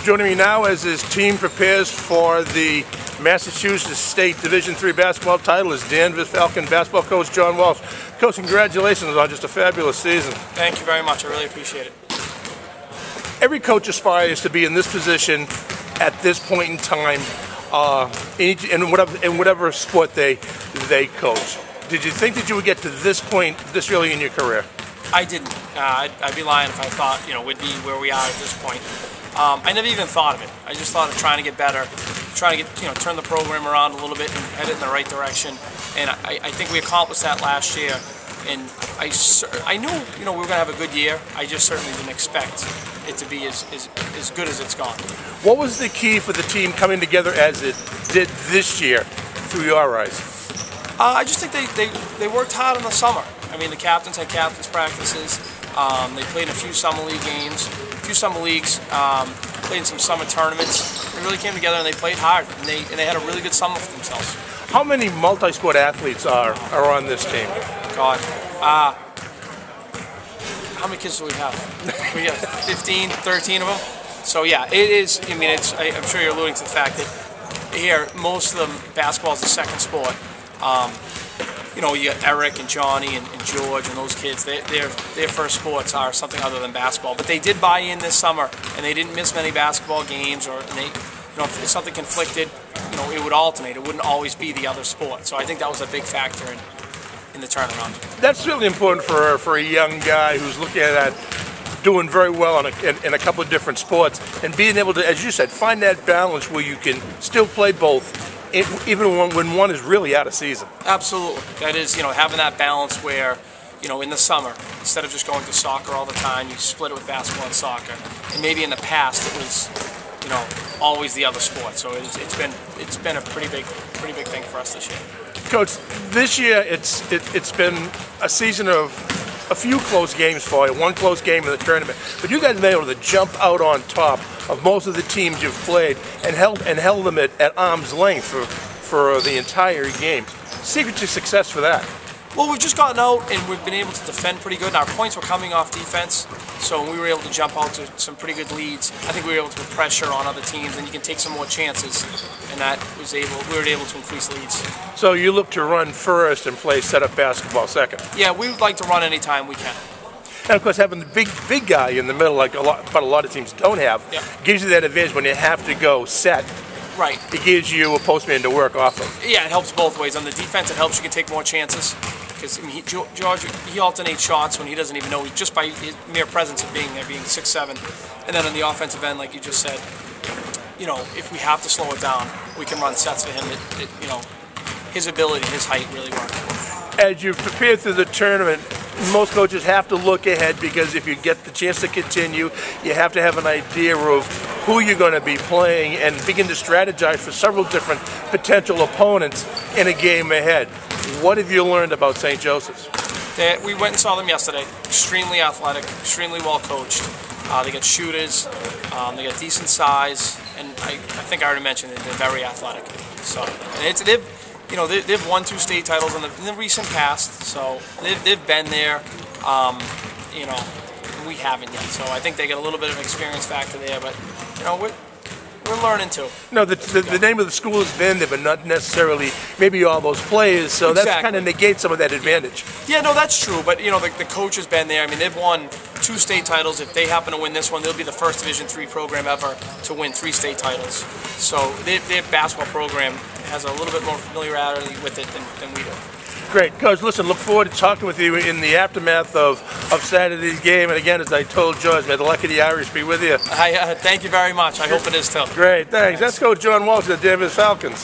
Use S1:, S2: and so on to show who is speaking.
S1: Joining me now as his team prepares for the Massachusetts State Division III basketball title is Danvers Falcon basketball coach John Walsh. Coach, congratulations on just a fabulous season.
S2: Thank you very much. I really appreciate it.
S1: Every coach aspires to be in this position at this point in time in whatever sport they coach. Did you think that you would get to this point this early in your career?
S2: I didn't. I'd be lying if I thought we'd be where we are at this point. I never even thought of it. I just thought of trying to get better, trying to turn the program around a little bit and head it in the right direction. And I think we accomplished that last year. And I knew we were going to have a good year. I just certainly didn't expect it to be as good as it's gone.
S1: What was the key for the team coming together as it did this year through your eyes?
S2: I just think they worked hard in the summer. I mean, the captains had captains practices. They played in a few summer league games, a few summer leagues, played in some summer tournaments. They really came together and they played hard, and they had a really good summer for themselves.
S1: How many multi-sport athletes are on this team?
S2: God, how many kids do we have? We got 15, 13 of them. So yeah, it is. I mean, I'm sure you're alluding to the fact that here most of them basketball is the second sport. You got Eric and Johnny and George and those kids. Their first sports are something other than basketball. But they did buy in this summer, and they didn't miss many basketball games. If something conflicted, it would alternate. It wouldn't always be the other sport. So I think that was a big factor in the turnaround.
S1: That's really important for a young guy who's looking at doing very well in a couple of different sports, and being able to, as you said, find that balance where you can still play both, even when one is really out of season.
S2: Absolutely. That is, having that balance where, in the summer, instead of just going to soccer all the time, you split it with basketball and soccer. And maybe in the past it was, always the other sport. So it's been a pretty big thing for us this year.
S1: Coach, this year it's been a season of a few close games for you, one close game in the tournament, but you guys have been able to jump out on top of most of the teams you've played and held them at arm's length for the entire game. Secret to success for that?
S2: Well, we've just gotten out and we've been able to defend pretty good. Our points were coming off defense, so when we were able to jump out to some pretty good leads, I think we were able to put pressure on other teams, and you can take some more chances, and we were able to increase leads.
S1: So you look to run first and play set-up basketball second?
S2: Yeah, we would like to run anytime we can.
S1: And of course, having the big guy in the middle, but a lot of teams don't have, gives you that advantage when you have to go set.
S2: Right.
S1: It gives you a postman to work off of.
S2: Yeah, it helps both ways. On the defense, it helps you can take more chances. Because George, he alternates shots when he doesn't even know, just by his mere presence of being there, being 6'7". And then on the offensive end, like you just said, if we have to slow it down, we can run sets for him. His ability, his height really works.
S1: As you prepare through the tournament, most coaches have to look ahead, because if you get the chance to continue, you have to have an idea of who you're going to be playing and begin to strategize for several different potential opponents in a game ahead. What have you learned about St. Joseph's?
S2: We went and saw them yesterday. Extremely athletic, extremely well coached. They got shooters, they got decent size, and I think I already mentioned it, they're very athletic. So they've won 2 state titles in the recent past, so they've been there. We haven't yet. So I think they get a little bit of an experience factor there, but we're learning too.
S1: No, the name of the school is Vin, but not necessarily maybe all those players, so
S2: exactly.
S1: That kind of negates some of that advantage.
S2: Yeah, no, that's true, but the coach has been there. I mean, they've won 2 state titles. If they happen to win this one, they'll be the first Division III program ever to win 3 state titles. So their basketball program has a little bit more familiarity with it than we do.
S1: Great. Coach, listen, look forward to talking with you in the aftermath of Saturday's game. And again, as I told George, may the luck of the Irish be with you.
S2: Thank you very much. I hope it is too.
S1: Great, thanks. That's Coach John Walsh of the Danvers Falcons.